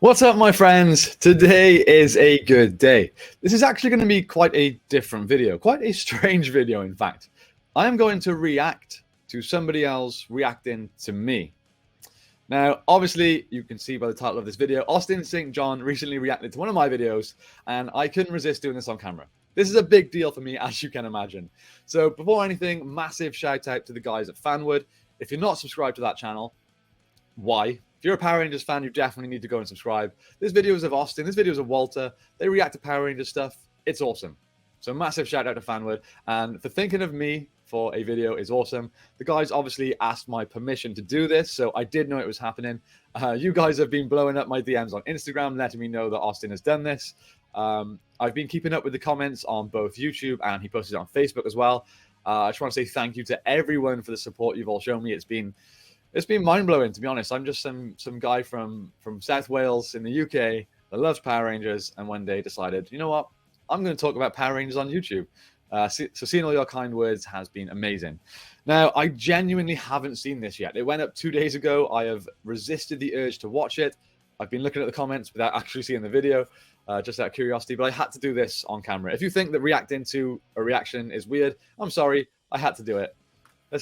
What's up, my friends? Today is a good day. This is actually going to be quite a different video, quite a strange video, in fact. I am going to react to somebody else reacting to me. Now, obviously, you can see by the title of this video, Austin St. John recently reacted to one of my videos, and I couldn't resist doing this on camera. This is a big deal for me, as you can imagine. So before anything, massive shout out to the guys at Fanwood. If you're not subscribed to that channel, why? If you're a Power Rangers fan, you definitely need to go and subscribe. This video is of Austin. This video is of Walter. They react to Power Rangers stuff. It's awesome. So massive shout out to Fanwood. And for thinking of me for a video is awesome. The guys obviously asked my permission to do this, so I did know it was happening. You guys have been blowing up my DMs on Instagram, letting me know that Austin has done this. I've been keeping up with the comments on both YouTube, and he posted it on Facebook as well. I just want to say thank you to everyone for the support you've all shown me. It's been mind-blowing, to be honest. I'm just some guy from South Wales in the UK that loves Power Rangers, and one day decided, you know what, I'm going to talk about Power Rangers on YouTube. So seeing all your kind words has been amazing. Now, I genuinely haven't seen this yet. It went up 2 days ago. I have resisted the urge to watch it. I've been looking at the comments without actually seeing the video, just out of curiosity, but I had to do this on camera. If you think that reacting to a reaction is weird, I'm sorry, I had to do it.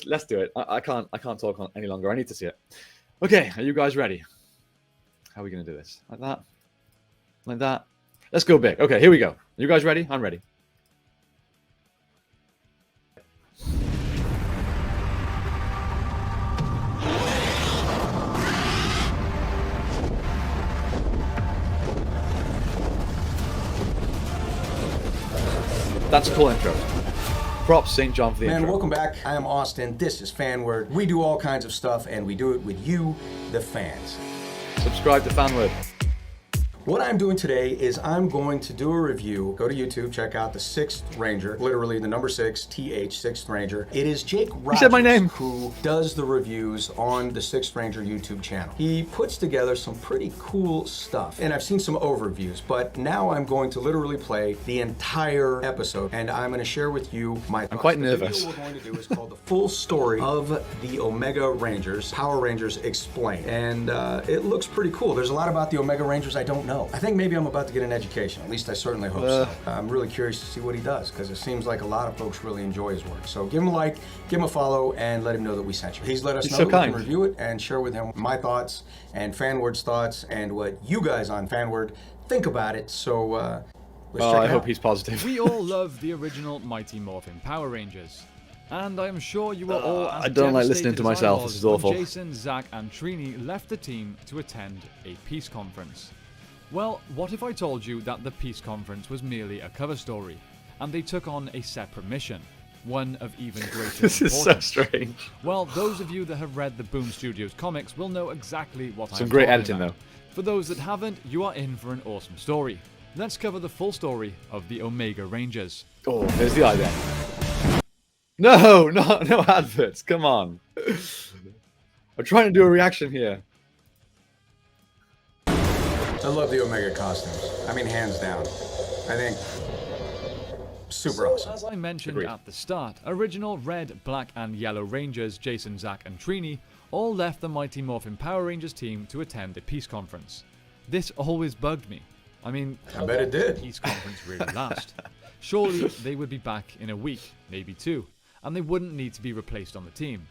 Let's do it. I can't talk on any longer. I need to see it. Okay, are you guys ready? How are we gonna do this? Like that? Like that? Let's go big. Okay, here we go. Are you guys ready? I'm ready. That's a cool intro. Props St. John for the intro. Welcome back. I am Austin. This is Fanword. We do all kinds of stuff, and we do it with you, the fans. Subscribe to Fanwood. What I'm doing today is I'm going to do a review. Go to YouTube, check out the 6th Ranger, literally the number 6, TH, 6th Ranger. It is Jake Rogers said my name. who does the reviews on the 6th Ranger YouTube channel. He puts together some pretty cool stuff, and I've seen some overviews, but now I'm going to literally play the entire episode, and I'm going to share with you my thoughts. I'm quite nervous. The video we're going to do is called The Full Story of the Omega Rangers, Power Rangers Explained, and it looks pretty cool. There's a lot about the Omega Rangers I don't know. I think maybe I'm about to get an education. At least I certainly hope so. I'm really curious to see what he does, because it seems like a lot of folks really enjoy his work. So give him a like, give him a follow, and let him know that we sent you. He's let us know that we can review it and share with him my thoughts and Fanword's thoughts and what you guys on Fanword think about it. So let's check it out. I hope he's positive. We all love the original Mighty Morphin Power Rangers. And I am sure you were all as I don't like listening to devastated as I myself. was This is awful. when Jason, Zach, and Trini left the team to attend a peace conference. Well, what if I told you that the peace conference was merely a cover story, and they took on a separate mission, one of even greater This is so importance? strange. Well, those of you that have read the Boom Studios comics will know exactly what I'm Some great talking editing, about. though. For those that haven't, you are in for an awesome story. Let's cover the full story of the Omega Rangers. Oh, there's the idea. No adverts. Come on. I'm trying to do a reaction here. I love the Omega costumes. I mean, hands down. I think super awesome. As I mentioned Agreed. at the start, original red, black, and yellow Rangers Jason, Zach, and Trini all left the Mighty Morphin Power Rangers team to attend a peace conference. This always bugged me. I mean, I bet it did. Peace conference really last? Surely they would be back in a week, maybe 2, and they wouldn't need to be replaced on the team.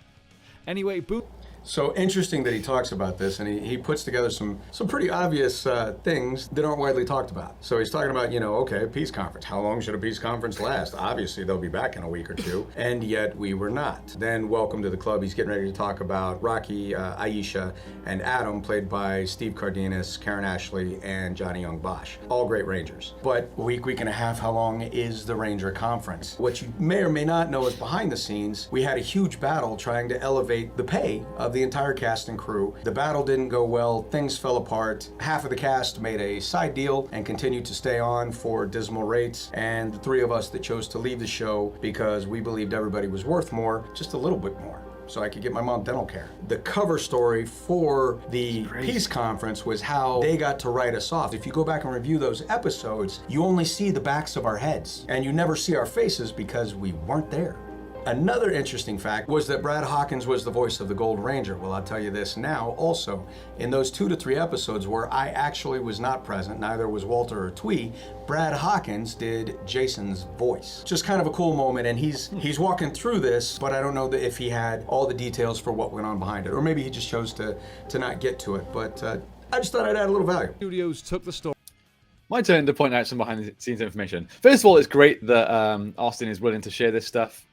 Anyway, Boom. So interesting that he talks about this, and he puts together some pretty obvious things that aren't widely talked about. So he's talking about, okay, peace conference. How long should a peace conference last? Obviously, they'll be back in a week or 2, and yet we were not. Then welcome to the club. He's getting ready to talk about Rocky, Aisha, and Adam, played by Steve Cardenas, Karen Ashley, and Johnny Young Bosch. All great Rangers. But a week and a half, how long is the Ranger Conference? What you may or may not know is behind the scenes, we had a huge battle trying to elevate the pay of the entire cast and crew. The battle didn't go well, things fell apart. Half of the cast made a side deal and continued to stay on for dismal rates, and the 3 of us that chose to leave the show because we believed everybody was worth more, just a little bit more, so I could get my mom dental care. The cover story for the peace conference was how they got to write us off. If you go back and review those episodes, you only see the backs of our heads, and you never see our faces because we weren't there. Another interesting fact was that Brad Hawkins was the voice of the Gold Ranger. Well, I'll tell you this now also. In those 2 to 3 episodes where I actually was not present, neither was Walter or Twee, Brad Hawkins did Jason's voice. Just kind of a cool moment, and he's walking through this, but I don't know if he had all the details for what went on behind it, or maybe he just chose to not get to it, but I just thought I'd add a little value. Studios took the story. My turn to point out some behind the scenes information. First of all, it's great that Austin is willing to share this stuff.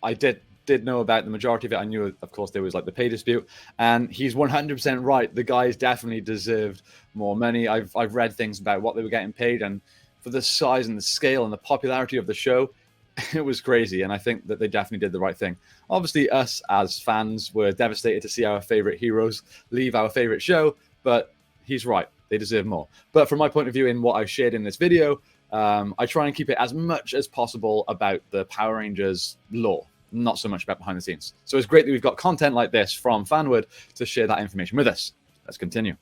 I did know about the majority of it. I knew, of course, there was like the pay dispute, and he's 100% right. The guys definitely deserved more money. I've read things about what they were getting paid, and for the size and the scale and the popularity of the show, it was crazy. And I think that they definitely did the right thing. Obviously, us as fans were devastated to see our favorite heroes leave our favorite show, but he's right. They deserve more. But from my point of view, in what I've shared in this video, I try and keep it as much as possible about the Power Rangers lore, not so much about behind the scenes. So it's great that we've got content like this from Fanwood to share that information with us. Let's continue.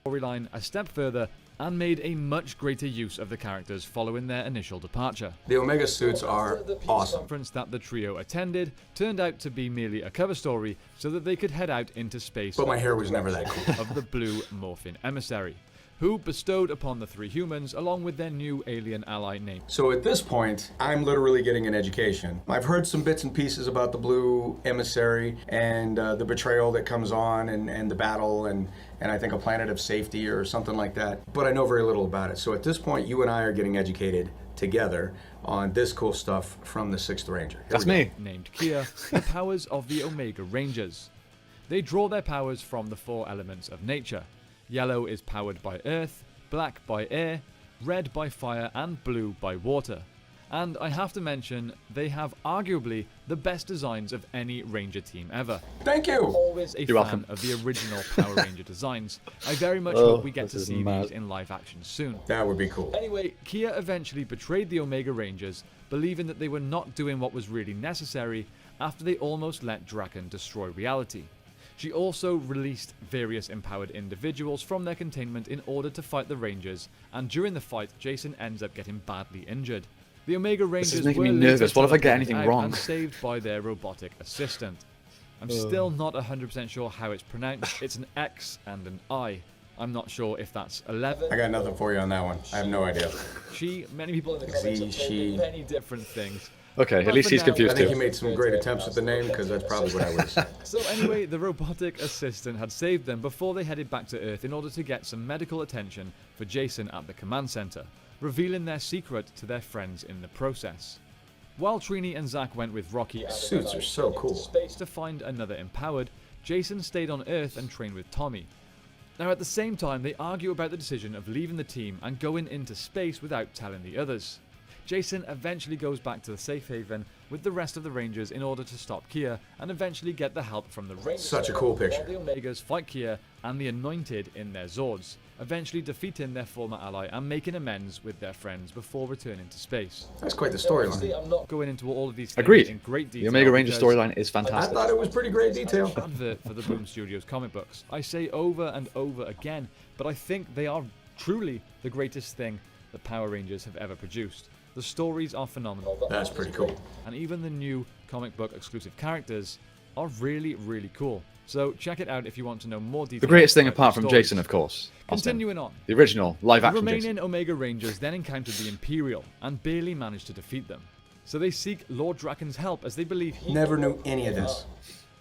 Storyline a step further and made a much greater use of the characters following their initial departure. The Omega suits are awesome. The conference that the trio attended turned out to be merely a cover story so that they could head out into space. But my hair was never that cool. Of the blue morphin emissary, who bestowed upon the 3 humans along with their new alien ally named. So at this point, I'm literally getting an education. I've heard some bits and pieces about the blue emissary and the betrayal that comes on and the battle and I think a planet of safety or something like that. But I know very little about it. So at this point, you and I are getting educated together on this cool stuff from the 6th Ranger. That's me. Named Kia, the powers of the Omega Rangers. They draw their powers from the 4 elements of nature. Yellow is powered by earth, black by air, red by fire, and blue by water. And I have to mention, they have arguably the best designs of any Ranger team ever. Thank you! Always a fan of the original Power Ranger designs. I very much hope we get to see these in live action soon. That would be cool. Anyway, Kia eventually betrayed the Omega Rangers, believing that they were not doing what was really necessary after they almost let Draken destroy reality. She also released various empowered individuals from their containment in order to fight the Rangers, and during the fight, Jason ends up getting badly injured. The Omega Rangers This is making were me nervous. What if I get teleported anything out wrong? and saved by their robotic assistant. I'm still not 100% sure how it's pronounced. It's an X and an I. I'm not sure if that's 11. I got nothing for you on that one. I have no idea. She, many people in the comments have told me many different things. Okay, But at least for he's now, confused I think too. he made some great attempts at the name because that's probably what I would have said. So anyway, the robotic assistant had saved them before they headed back to Earth in order to get some medical attention for Jason at the command center, revealing their secret to their friends in the process. While Trini and Zack went with Rocky The suits are so cool. space to find another empowered, Jason stayed on Earth and trained with Tommy. Now at the same time, they argue about the decision of leaving the team and going into space without telling the others. Jason eventually goes back to the safe haven with the rest of the Rangers in order to stop Kia and eventually get the help from the Rangers. Such a cool picture. While the Omegas fight Kia and the Anointed in their Zords, eventually defeating their former ally and making amends with their friends before returning to space. That's quite the storyline. I'm not going into all of these things Agreed. in great The detail. Omega Ranger because storyline is I fantastic. thought it was pretty great detail. advert for the Boom Studios comic books. I say over and over again, but I think they are truly the greatest thing the Power Rangers have ever produced. The stories are phenomenal. That's pretty cool. And even the new comic book exclusive characters are really, really cool. So check it out if you want to know more details. The greatest thing about apart the from stories. Jason, of course. Austin. Continuing on. The original live The action remaining Jason. Omega Rangers then encountered the Imperial and barely managed to defeat them. So they seek Lord Draken's help as they believe he Never knew any of this.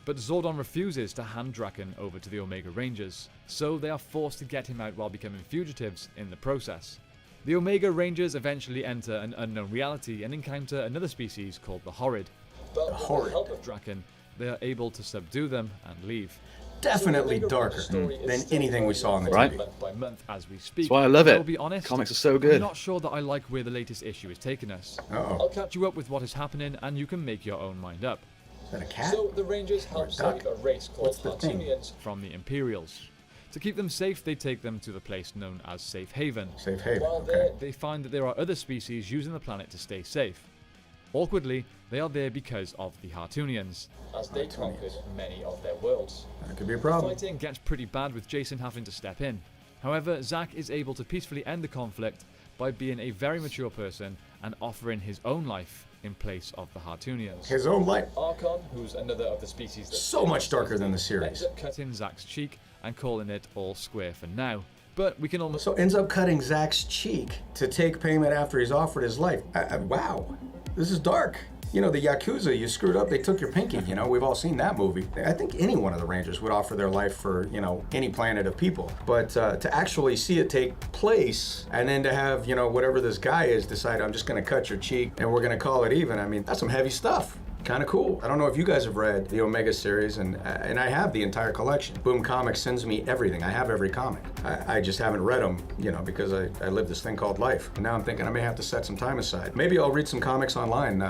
But Zordon refuses to hand Draken over to the Omega Rangers, so they are forced to get him out while becoming fugitives in the process. The Omega Rangers eventually enter an unknown reality and encounter another species called the Horrid. But with the help of Draken, they are able to subdue them and leave. Definitely darker than anything we saw on the Right. TV. Month by month as we speak. That's why I love it. I'll be honest, Comics are so I'm good. not sure that I like where the latest issue is taking us. Uh-oh. I'll catch you up with what is happening and you can make your own mind up. Is that a cat? So the Rangers Or a help duck? save a race called What's the thing? Hartunians from the Imperials. To keep them safe, they take them to the place known as Safe Haven. Safe haven, While okay. there, they find that there are other species using the planet to stay safe. Awkwardly, they are there because of the Hartunians, as they conquered many of their worlds. That could be a problem. Fighting gets pretty bad with Jason having to step in. However, Zack is able to peacefully end the conflict by being a very mature person and offering his own life in place of the Hartoonians. His own life. Archon, who's another of the species that's So much darker than the series. ends up cutting Zack's cheek and calling it all square for now. But we can almost... So ends up cutting Zack's cheek to take payment after he's offered his life. Wow, this is dark. You know, the Yakuza, you screwed up, they took your pinky, you know, we've all seen that movie. I think any one of the Rangers would offer their life for, you know, any planet of people. But to actually see it take place, and then to have, you know, whatever this guy is decide, I'm just gonna cut your cheek and we're gonna call it even, I mean, that's some heavy stuff. Kind of cool. I don't know if you guys have read the Omega series, and I have the entire collection. Boom Comics sends me everything. I have every comic. I just haven't read them, you know, because I live this thing called life. And now I'm thinking I may have to set some time aside. Maybe I'll read some comics online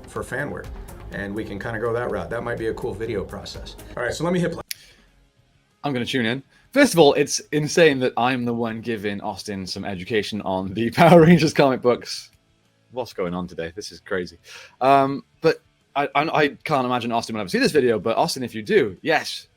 for Fanwood, and we can kind of go that route. That might be a cool video process. All right, so let me hit play. I'm going to tune in. First of all, it's insane that I'm the one giving Austin some education on the Power Rangers comic books. What's going on today? This is crazy. But I can't imagine Austin will ever see this video, but Austin, if you do, yes.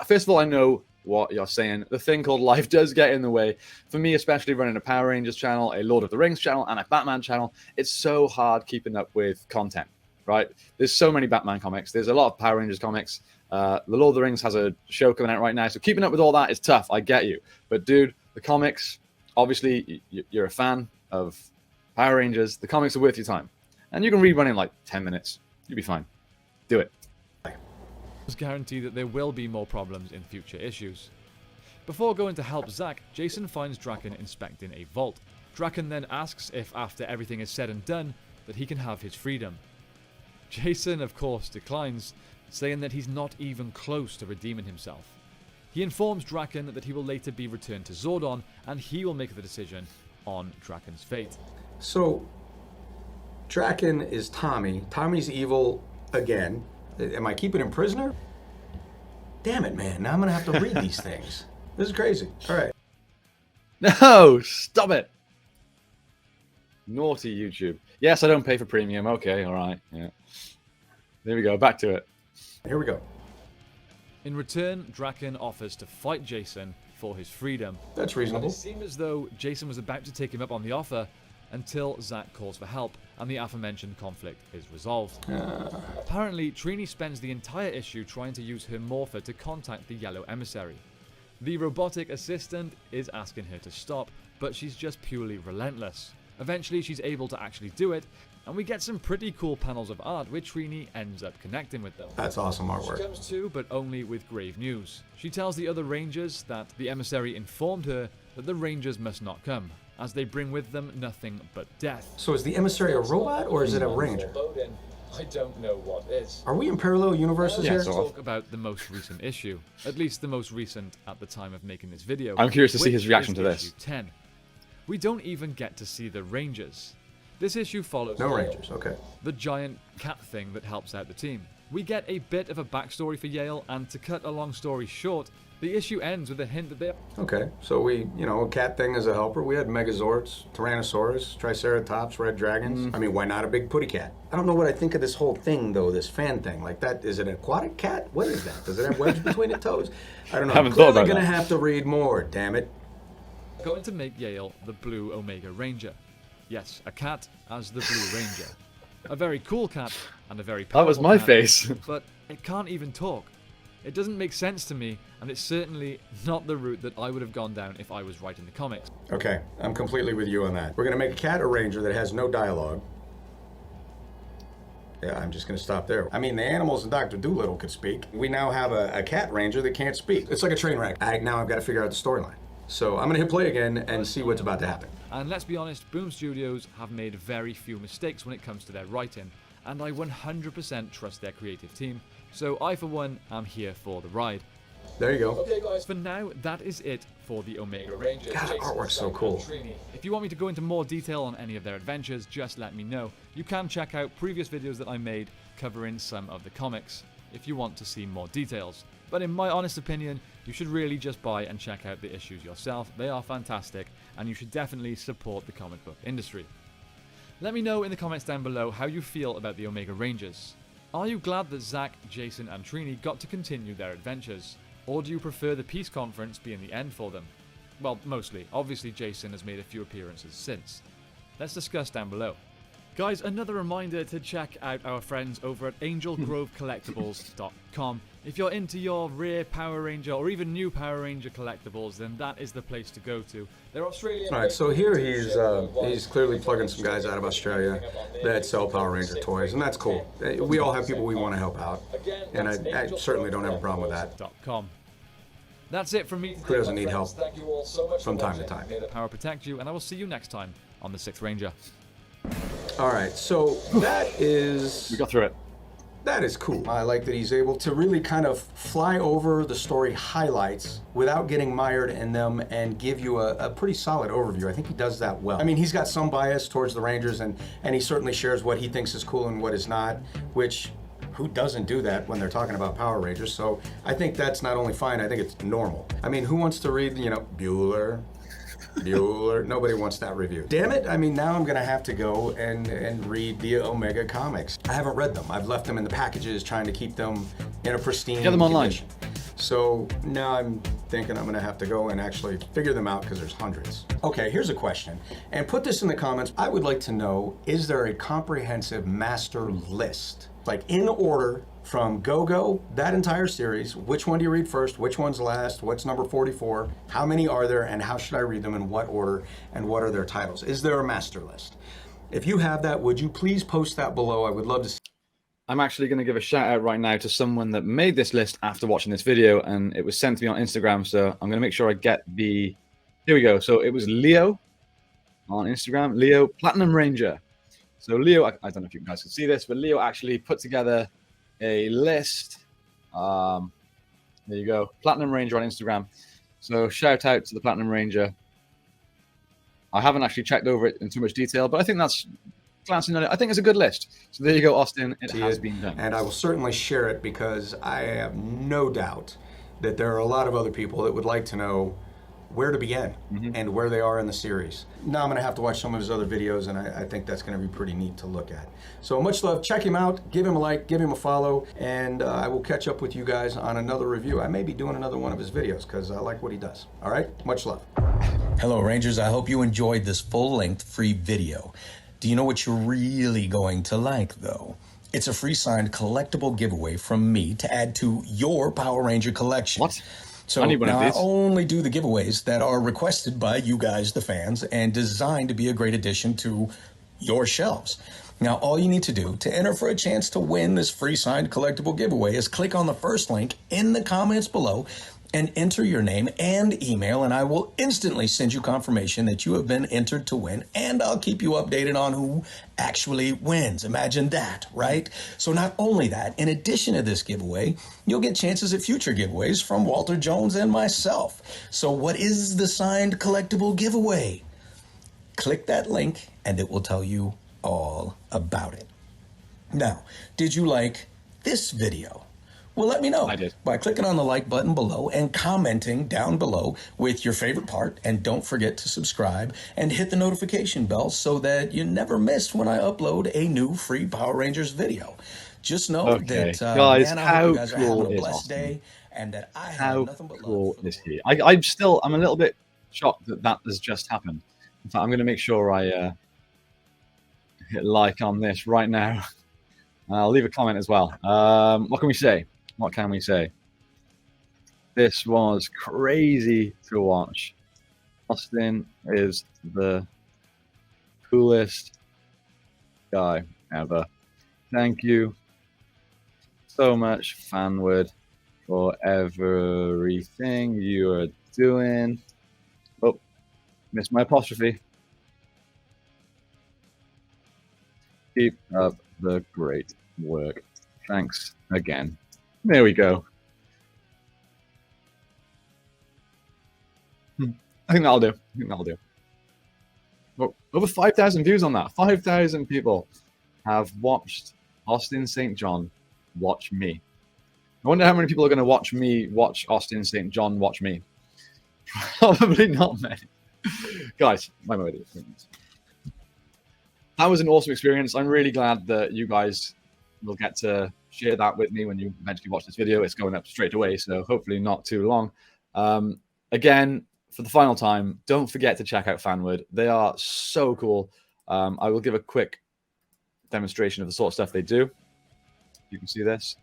First of all, I know what you're saying. The thing called life does get in the way. For me, especially running a Power Rangers channel, a Lord of the Rings channel, and a Batman channel, it's so hard keeping up with content, right? There's so many Batman comics. There's a lot of Power Rangers comics. The Lord of the Rings has a show coming out right now, so keeping up with all that is tough. I get you. But, dude, the comics, obviously, you're a fan of Power Rangers. The comics are worth your time. And you can read one in like 10 minutes. You'll be fine. Do it. It's guaranteed that there will be more problems in future issues. Before going to help Zack, Jason finds Draken inspecting a vault. Draken then asks if after everything is said and done, that he can have his freedom. Jason, of course, declines, saying that he's not even close to redeeming himself. He informs Draken that he will later be returned to Zordon, and he will make the decision on Draken's fate. So, Draken is Tommy. Tommy's evil again. Am I keeping him prisoner? Damn it, man. Now I'm going to have to read these things. This is crazy. All right. No, stop it. Naughty YouTube. Yes, I don't pay for premium. Okay, all right. Yeah. There we go. Back to it. Here we go. In return, Draken offers to fight Jason for his freedom. That's reasonable. It seemed as though Jason was about to take him up on the offer until Zack calls for help and the aforementioned conflict is resolved. Apparently, Trini spends the entire issue trying to use her morpher to contact the Yellow Emissary. The robotic assistant is asking her to stop, but she's just purely relentless. Eventually, she's able to actually do it, and we get some pretty cool panels of art where Trini ends up connecting with them. That's awesome artwork. She comes to, but only with grave news. She tells the other Rangers that the Emissary informed her that the Rangers must not come, as they bring with them nothing but death. So is the Emissary a robot, or is it a Ranger? I don't know what is. Are we in parallel universes here? Let's talk about the most recent issue, at least the most recent at the time of making this video. I'm curious to see his which reaction is to this. issue 10. We don't even get to see the Rangers. This issue follows No Yale, Rangers, okay. the giant cat thing that helps out the team. We get a bit of a backstory for Yale, and to cut a long story short, the issue ends with a hint that they're... Okay, so we, you know, a cat thing as a helper. We had Megazords, Tyrannosaurus, Triceratops, Red Dragons. I mean, why not a big putty cat? I don't know what I think of this whole thing, though, this fan thing. Like that, is it an aquatic cat? What is that? Does it have webs between its toes? I don't know. Haven't thought about I'm gonna that. have to read more, damn it. going to make Yale the Blue Omega Ranger. Yes, a cat as the Blue Ranger. A very cool cat and a very powerful That was my cat, face. but it can't even talk. It doesn't make sense to me, and it's certainly not the route that I would have gone down if I was writing the comics. Okay, I'm completely with you on that. We're gonna make a cat a ranger that has no dialogue. Yeah, I'm just gonna stop there. I mean, the animals in Dr. Dolittle could speak. We now have a cat ranger that can't speak. It's like a train wreck. Now I've got to figure out the storyline. So I'm gonna hit play again and see what's about to happen. And let's be honest, Boom Studios have made very few mistakes when it comes to their writing, and I 100% trust their creative team, so I for one am here for the ride. There you go. Okay guys, for now, that is it for the Omega Rangers. God, Jason, artwork's so Zack, cool. and Trini. If you want me to go into more detail on any of their adventures, just let me know. You can check out previous videos that I made covering some of the comics, if you want to see more details. But in my honest opinion, you should really just buy and check out the issues yourself. They are fantastic, and you should definitely support the comic book industry. Let me know in the comments down below how you feel about the Omega Rangers. Are you glad that Zack, Jason and Trini got to continue their adventures? Or do you prefer the peace conference being the end for them? Well, mostly. Obviously, Jason has made a few appearances since. Let's discuss down below. Guys, another reminder to check out our friends over at angelgrovecollectibles.com. If you're into your rare Power Ranger or even new Power Ranger collectibles, then that is the place to go to. They're Australian. All right, so here he's clearly plugging some guys out of Australia that sell Power Ranger toys, and that's cool. We all have people we want to help out, and I certainly don't have a problem with that. .com. That's it from me. Clear doesn't need help from time to time. Power protect you, and I will see you next time on the 6th Ranger. All right, so that is... We got through it. That is cool. I like that he's able to really kind of fly over the story highlights without getting mired in them and give you a pretty solid overview. I think he does that well. I mean, he's got some bias towards the Rangers, and he certainly shares what he thinks is cool and what is not, which who doesn't do that when they're talking about Power Rangers? So I think that's not only fine, I think it's normal. I mean, who wants to read, Bueller? Nobody wants that review. Damn it, I mean, now I'm gonna have to go and read the Omega comics. I haven't read them. I've left them in the packages, trying to keep them in a pristine Get them online. condition. So now I'm thinking I'm gonna have to go and actually figure them out because there's hundreds. Okay, here's a question, and put this in the comments. I would like to know, is there a comprehensive master list? Like in order from Go-Go, that entire series, which one do you read first, which one's last, what's number 44, how many are there, and how should I read them, in what order, and what are their titles? Is there a master list? If you have that, would you please post that below? I would love to see. I'm actually going to give a shout out right now to someone that made this list after watching this video, and it was sent to me on Instagram, so I'm going to make sure I get the... Here we go. So it was Leo on Instagram, Leo Platinum Ranger. So Leo, I don't know if you guys can see this, but Leo actually put together a list. There you go, Platinum Ranger on Instagram. So shout out to the Platinum Ranger. I haven't actually checked over it in too much detail, but I think that's glancing on it. I think it's a good list. So there you go, Austin. It has been done. And I will certainly share it because I have no doubt that there are a lot of other people that would like to know where to begin and where they are in the series. Now I'm going to have to watch some of his other videos, and I think that's going to be pretty neat to look at. So much love. Check him out. Give him a like. Give him a follow. And I will catch up with you guys on another review. I may be doing another one of his videos because I like what he does. All right? Much love. Hello, Rangers. I hope you enjoyed this full-length free video. Do you know what you're really going to like, though? It's a free signed collectible giveaway from me to add to your Power Ranger collection. What? So now I only do the giveaways that are requested by you guys, the fans, and designed to be a great addition to your shelves. Now, all you need to do to enter for a chance to win this free signed collectible giveaway is click on the first link in the comments below and enter your name and email, and I will instantly send you confirmation that you have been entered to win, and I'll keep you updated on who actually wins. Imagine that, right? So not only that, in addition to this giveaway, you'll get chances at future giveaways from Walter Jones and myself. So what is the signed collectible giveaway? Click that link and it will tell you all about it. Now, did you like this video? Well, let me know. I did. By clicking on the like button below and commenting down below with your favorite part. And don't forget to subscribe and hit the notification bell so that you never miss when I upload a new free Power Rangers video. Just know that, guys, man, I how hope you guys are cool having a is blessed Austin? day and that I have How nothing but cool love. is he? I'm a little bit shocked that that has just happened. In fact, I'm going to make sure I hit like on this right now. I'll leave a comment as well. What can we say? What can we say? This was crazy to watch. Austin is the coolest guy ever. Thank you so much, Fanwood, for everything you are doing. Oh, missed my apostrophe. Keep up the great work. Thanks again. There we go. I think that'll do. Well, over 5,000 views on that. 5,000 people have watched Austin St. John watch me. I wonder how many people are going to watch me watch Austin St. John watch me. Probably not many. Guys, my mode. That was an awesome experience. I'm really glad that you guys will get to share that with me when you eventually watch this video. It's going up straight away, so hopefully not too long. Again, for the final time, don't forget to check out Fanwood. They are so cool. I will give a quick demonstration of the sort of stuff they do. You can see this.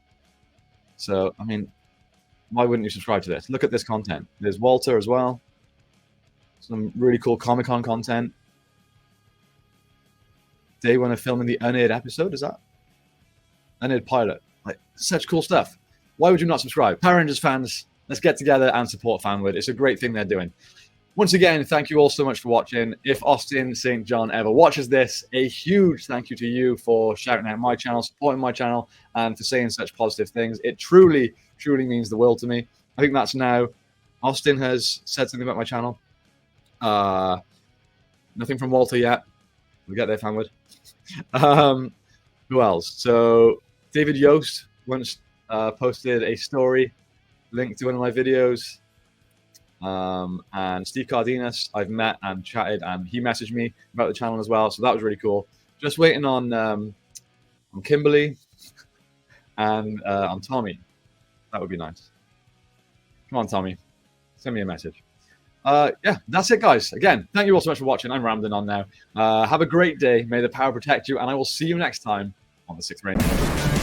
So, I mean, why wouldn't you subscribe to this? Look at this content. There's Walter as well. Some really cool Comic-Con content. Day one of filming the unaired episode, is that? Unaired pilot. Like, such cool stuff. Why would you not subscribe? Power Rangers fans, let's get together and support Fanwood. It's a great thing they're doing. Once again, thank you all so much for watching. If Austin St. John ever watches this, a huge thank you to you for shouting out my channel, supporting my channel, and for saying such positive things. It truly, truly means the world to me. I think that's now. Austin has said something about my channel. Nothing from Walter yet. We'll get there, Fanwood. Who else? So David Yost once posted a story linked to one of my videos. And Steve Cardenas, I've met and chatted, and he messaged me about the channel as well. So that was really cool. Just waiting on Kimberly and on Tommy. That would be nice. Come on, Tommy. Send me a message. Yeah, that's it, guys. Again, thank you all so much for watching. I'm rambling on now. Have a great day. May the power protect you, and I will see you next time on the 6th Ranger.